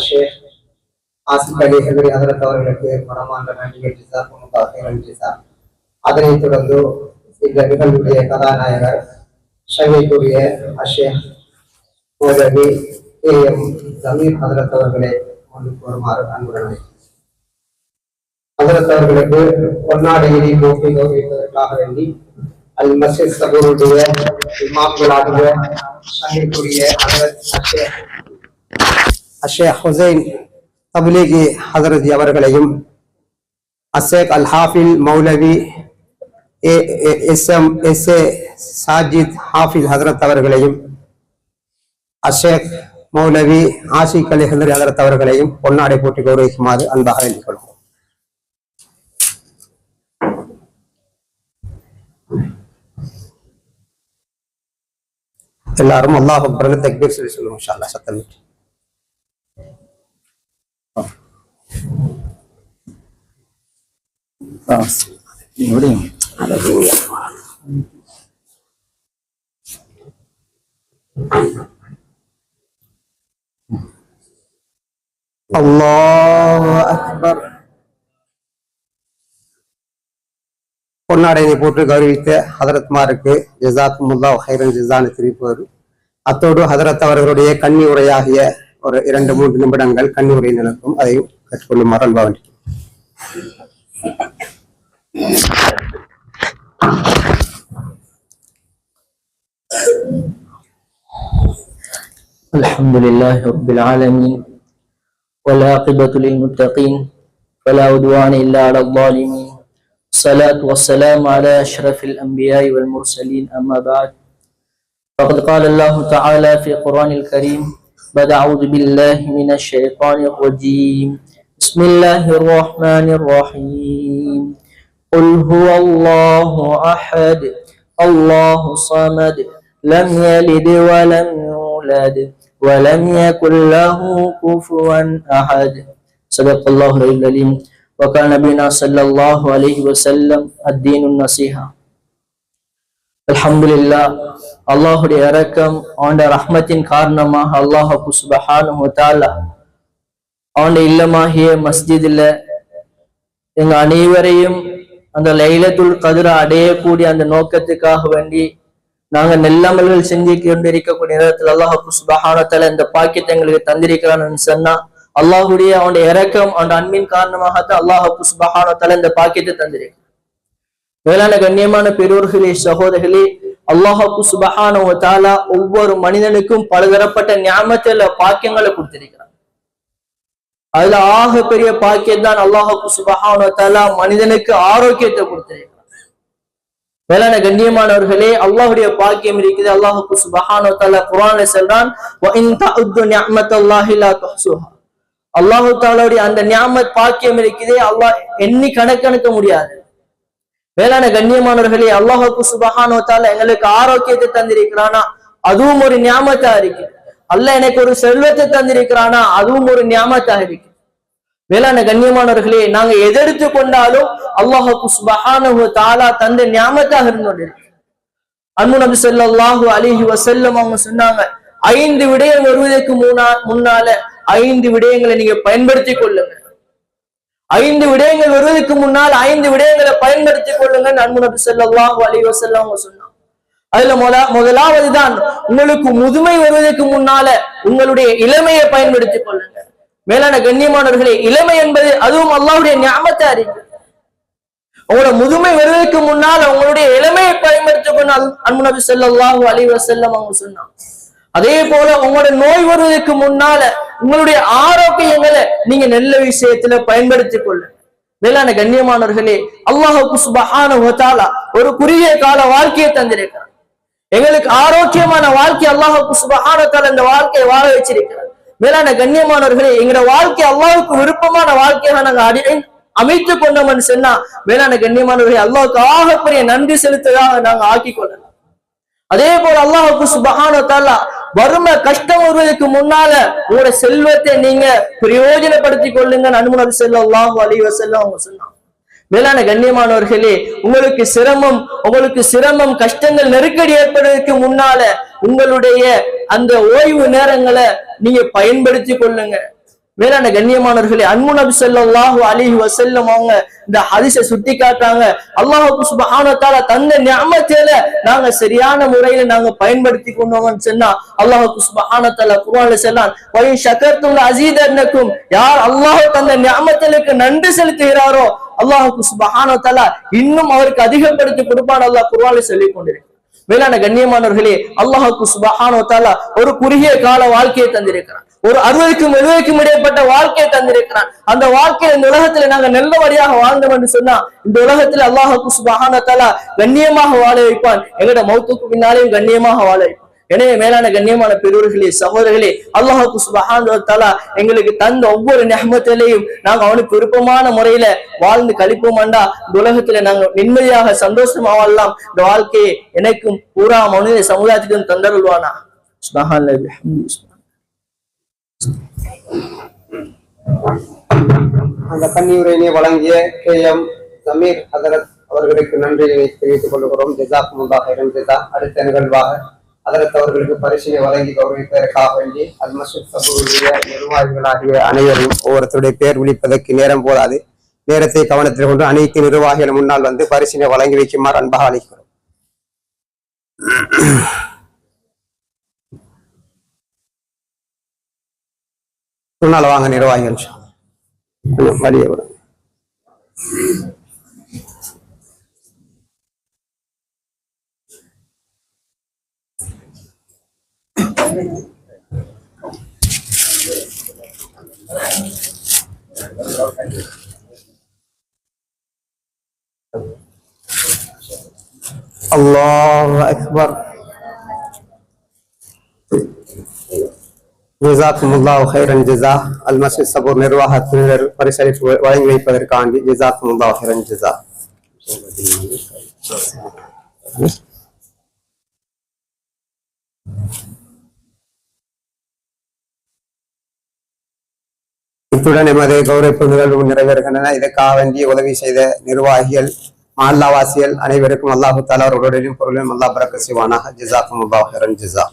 ஷேக் ஆசிப் அலி ஹதரி ஹதரத் அவர்களுக்கு மனமார்ந்த நன்றிகள் நன்றி சார். அதனைத் தொடர்ந்து இந்த நிகழ்வுடைய கதாநாயகர் சங்கீதக்கூடிய ஷேக் மௌலவி AM ஜமீர் ஹதரத் அவர்களை முன்னுக்கு வருமாறு அன்புடன் ஹதரத் அவர்களுக்கு பொன்னாடையை போட்டி கௌரவிப்பதற்காக வேண்டி அல் மஸ்ஜித் சபூருடைய இமாம்களாகிய சங்கீதக்கூடிய ஹதரத் ஷேக் ஹுசைன் தப்லீகி ஹதரத் அவர்களையும் அஷேக் அல் ஹாஃபில் மௌலவி SA சாஜித் ஹாஃபில் ஹதரத் அவர்களையும் அஷேக் மௌலவி ஆஷிக் அலி ஹதரி ஹதரத் அவர்களையும் பொன்னாடை போட்டி கௌரவிக்குமாறு அன்பாக வேண்டிக் கொள்கிறோம். எல்லாரும் அல்லாஹ் அக்பர் தக்பீர் சொல்லி சொல்லுவோம் இன்ஷா அல்லாஹ் சத்தம் விட்டு. அல்லாஹு அக்பர். பொன்னாடையை போட்டு கௌரவித்த ஹதரத்மாருக்கு ஜஸாக்குமுல்லாஹ் ஹைரன் ஜஸானை தெரிவிப்பது. அத்தோடு ஹதரத் அவர்களுடைய கன்னி உரையாகிய ஒரு 2-3 நிமிடங்கள் கன்னி உரை நடக்கும். அதையும் கற்றுக்கொள்ளுமாறு அன்பாக அல்ஹம்துலில்லாஹி ரப்பில் ஆலமீன் والعاقبة للمتقين فلا عدوان إلا على الظالمين. الصلاة والسلام على أشرف الأنبياء والمرسلين. أما بعد فقد قال الله تعالى في القرآن الكريم بعد أعوذ بالله من الشيطان الرجيم بسم الله الرحمن الرحيم قل هو الله أحد الله صمد لم يلد ولم يولد ولم يكن له كفوا أحد. صدق الله العليم. وقال نبينا صلى الله عليه وسلم الدين النصيحة. அல்ஹம்துலில்லாஹ், அல்லாஹுடைய இரக்கம் அவனுடைய ரஹ்மத்தின் காரணமாக அல்லாஹ் சுப்ஹானஹு வ தஆலா அவனுடைய இல்லமாகிய மஸ்ஜிதில் எங்க அனைவரையும் அந்த லைலத்துல் கத்ர அடையக்கூடிய அந்த நோக்கத்துக்காக வேண்டி நாங்க நெல்லமல்கள் செஞ்சு கொண்டிருக்கக்கூடிய நேரத்தில் அல்லாஹ் சுப்ஹானஹு வ தஆலா இந்த பாக்கியத்தை எங்களுக்கு தந்திருக்கிறான்னு சொன்னா அல்லாஹுடைய அவனுடைய இரக்கம் அவனுடைய அன்பின் காரணமாகத்தான் அல்லாஹ் சுப்ஹானஹு வ தஆலா இந்த பாக்கியத்தை தந்திருக்கிறான். மேலான கண்ணியமான பெரியோர்களே, சகோதரர்களே, அல்லாஹ் சுப்ஹானஹு வ தஆலா ஒவ்வொரு மனிதனுக்கும் பலதரப்பட்ட நியாமத்துல பாக்கியங்களை கொடுத்திருக்கிறான். அதுல ஆக பெரிய பாக்கியம் தான் அல்லாஹ் சுப்ஹானஹு வ தஆலா மனிதனுக்கு ஆரோக்கியத்தை கொடுத்திருக்கிறான். மேலான கண்ணியமானவர்களே, அல்லாஹ்வுடைய பாக்கியம் இருக்குது. அல்லாஹ் சுப்ஹானஹு வ தஆலா குர்ஆன்ல சொல்றான், வ இன் தஅது நிஅமத்தல்லாஹி லா துஹ்ஸுஹா. அல்லாஹ் தஆலாவுடைய அந்த நியாமத் பாக்கியம் இருக்குது, அல்லாஹ் எண்ணி கணக்கெடுக்க முடியாது. மேலான கண்ணியமானவர்களே, அல்லாஹ் சுப்ஹானஹு வ தஆலா எங்களுக்கு ஆரோக்கியத்தை தந்திருக்கிறானா, அதுவும் ஒரு நியாமத்தா இருக்கு. அல்லாஹ் எனக்கு ஒரு செல்வத்தை தந்திருக்கிறானா, அதுவும் ஒரு நியாமத்தா இருக்கு. மேலான கண்ணியமானவர்களே, நாங்க எதெடுத்து கொண்டாலும் அல்லாஹ் சுப்ஹானஹு வ தஆலா தந்த நியாமத்தாக இருந்து அன்பு நபி ஸல்லல்லாஹு அலைஹி வஸல்லம் அவங்க சொன்னாங்க, 5 விடயம் வருவதற்கு முன்னால 5 விடயங்களை நீங்க பயன்படுத்தி கொள்ளுங்க. 5 விடயங்கள் வருவதற்கு முன்னால் 5 விடயங்களை பயன்படுத்திக் கொள்ளுங்க அன்பு நபி ஸல்லல்லாஹு அலைஹி வஸல்லம் அவங்க சொன்னாங்க. அதுல முதலாவது தான், உங்களுக்கு முதுமை வருவதற்கு முன்னால உங்களுடைய இளமையை பயன்படுத்திக் கொள்ளுங்க. மேலான கண்ணியமானவர்களே, இளமை என்பது அதுவும் அல்லாஹ்வுடைய நிஅமத்தா இருக்கு. உங்களோட முதுமை வருவதற்கு முன்னால் உங்களுடைய இளமையை பயன்படுத்திக் கொண்டு அன்பு நபி ஸல்லல்லாஹு அலைஹி வஸல்லம் அவங்க சொன்னாங்க. அதே போல உங்களோட நோய் வருவதற்கு முன்னால உங்களுடைய ஆரோக்கியங்களை நீங்க நல்ல விஷயத்துல பயன்படுத்திக் கொள்ளுங்க. மேலான கண்ணியமானவர்களே, அல்லாஹ் சுப்ஹானஹு வ தஆலா ஒரு குறுகிய கால வாழ்க்கையை தந்திருக்கிறார். எங்களுக்கு ஆரோக்கியமான வாழ்க்கை அல்லாஹ் சுப்ஹானஹு வ தஆலா இந்த வாழ்க்கையை வாழ வச்சிருக்கிறார். மேலான கண்ணியமானவர்களே, எங்களோட வாழ்க்கை அல்லாஹ்வுக்கு விருப்பமான வாழ்க்கையாக நாங்க அமைத்துக் கொண்டோம்னு சொன்னா மேலான கண்ணியமானவர்களே, அல்லாஹ்வுக்கு ஆகப்பெரிய நன்றி செலுத்ததாக நாங்க ஆக்கிக் கொள்ளலாம். அதே போல அல்லாஹ் சுப்ஹானஹு வ தஆலா வறுமை கஷ்டம் வருவதற்கு முன்னால உங்களோட செல்வத்தை நீங்க பிரயோஜனப்படுத்திக் கொள்ளுங்க அன்பு நபி ஸல்லல்லாஹு அலைஹி வஸல்லம் அவங்க சொன்னாங்க. மேலான கண்ணியமானவர்களே, உங்களுக்கு சிரமம் கஷ்டங்கள் நெருக்கடி ஏற்படுவதற்கு முன்னால உங்களுடைய அந்த ஓய்வு நேரங்களை நீங்க பயன்படுத்தி கொள்ளுங்க. மேலான கண்ணியமானவர்களே, அன்பு நபி ஸல்லல்லாஹு அலைஹி வஸல்லம் அவங்க இந்த ஹதீஸை சுட்டி காட்டுறாங்க, அல்லாஹ் சுப்ஹானஹு வ தஆலா தந்த நிஅமத்தில நாங்க சரியான முறையில நாங்க பயன்படுத்தி கொண்டோம்னு சொன்னா அல்லாஹ் சுப்ஹானஹு வ தஆலா குர்ஆன்ல சொல்றான், வ இன் ஷகர்தும் லஅஸீதன்னக்கும். யார் அல்லாஹ் தந்த நிஅமத்திற்கு நன்றி செலுத்துகிறாரோ அல்லாஹ் சுப்ஹானஹு வ தஆலா இன்னும் அவருக்கு அதிகப்படுத்தி கொடுப்பான் அல்லாஹ் குர்ஆன்ல சொல்லிக் கொண்டிருக்கிறார். மேலான கண்ணியமானவர்களே, அல்லாஹ் சுப்ஹானஹு வ தஆலா ஒரு குறுகிய கால வாழ்க்கையை தந்திருக்கிறான். ஒரு 60க்கும் 70க்கும் இடைப்பட்ட வாழ்க்கையை தந்திருக்கிறான். அந்த வாழ்க்கையை இந்த உலகத்துல நாங்க நல்லபடியாக வாழ்ந்தோம் என்று சொன்னா இந்த உலகத்துல அல்லாஹ் சுப்ஹானஹு வ தஆலா கண்ணியமாக வாழ வைப்பான். எங்கட மௌத்துக்கு பின்னாலேயும் கண்ணியமாக வாழ வைப்பான். எனவே மேலான கண்ணியமான பெரியோர்களே, சகோதரர்களே, அல்லாஹ் சுப்ஹானஹு வ தஆலா எங்களுக்கு தந்த ஒவ்வொரு நிஅமத்திலையும் நாங்க அவனுக்கு விருப்பமான முறையில வாழ்ந்து கழிப்போமாண்டா இந்த உலகத்துல நாங்க நிம்மதியாக சந்தோஷமா வாழலாம். இந்த வாழ்க்கையை எனக்கும் பூரா மனித சமுதாயத்துக்கும் தந்தருள்வானா. சுப்ஹானல்லாஹி வபிஹம்திஹி. அந்த கண்ணியுரையினை வழங்கிய KM ஜமீர் ஹதரத் அவர்களுக்கு நன்றியை தெரிவித்துக் கொள்கிறோம். ஜஸாக்குமுல்லாஹ் ஹைரன் ஜஸா. அடுத்த நிகழ்வாக ஹதரத் அவர்களுக்கு பரிசினை வழங்கி கௌரவிப்பதற்காக வேண்டி அல் மஸ்ஜித் சபூருடைய நிர்வாகிகளாகிய அனைவரையும் ஒவ்வொருத்தருடைய பேர் விழிப்பதற்கு நேரம் போதாது. நேரத்தை கவனத்தில் கொண்டு அனைத்து நிர்வாகிகள் முன்னால் வந்து பரிசினை வழங்கி வைக்குமாறு அன்பாக அழைக்கிறோம். முன்னால வாங்க நிர்வாகிகள் வழிய விட. அல்லாஹு அக்பர். ஜஸாக்குமுல்லாஹு ஹைரன் ஜஸா. அல் மஸ்ஜித் சபூர் நிர்வாகத்தினர் பரிசளிப்பு வழங்கி வைப்பதற்காண்டி ஜஸாக்குமுல்லாஹு ஹைரன் ஜஸா. இத்துடன் எமது கௌரவிப்பு நிகழ்வு நிறைவேறுகின்றன. இதற்காக வேண்டி உதவி செய்த நிர்வாகிகள், மஹல்லாவாசிகள் அனைவருக்கும் அல்லாஹு தஆலா அவர்களுடைய பொருளையும் அல்லாஹ் பரக்கத் செய்வானாக. ஜஸாக்குமுல்லாஹு ஹைரன் ஜஸா.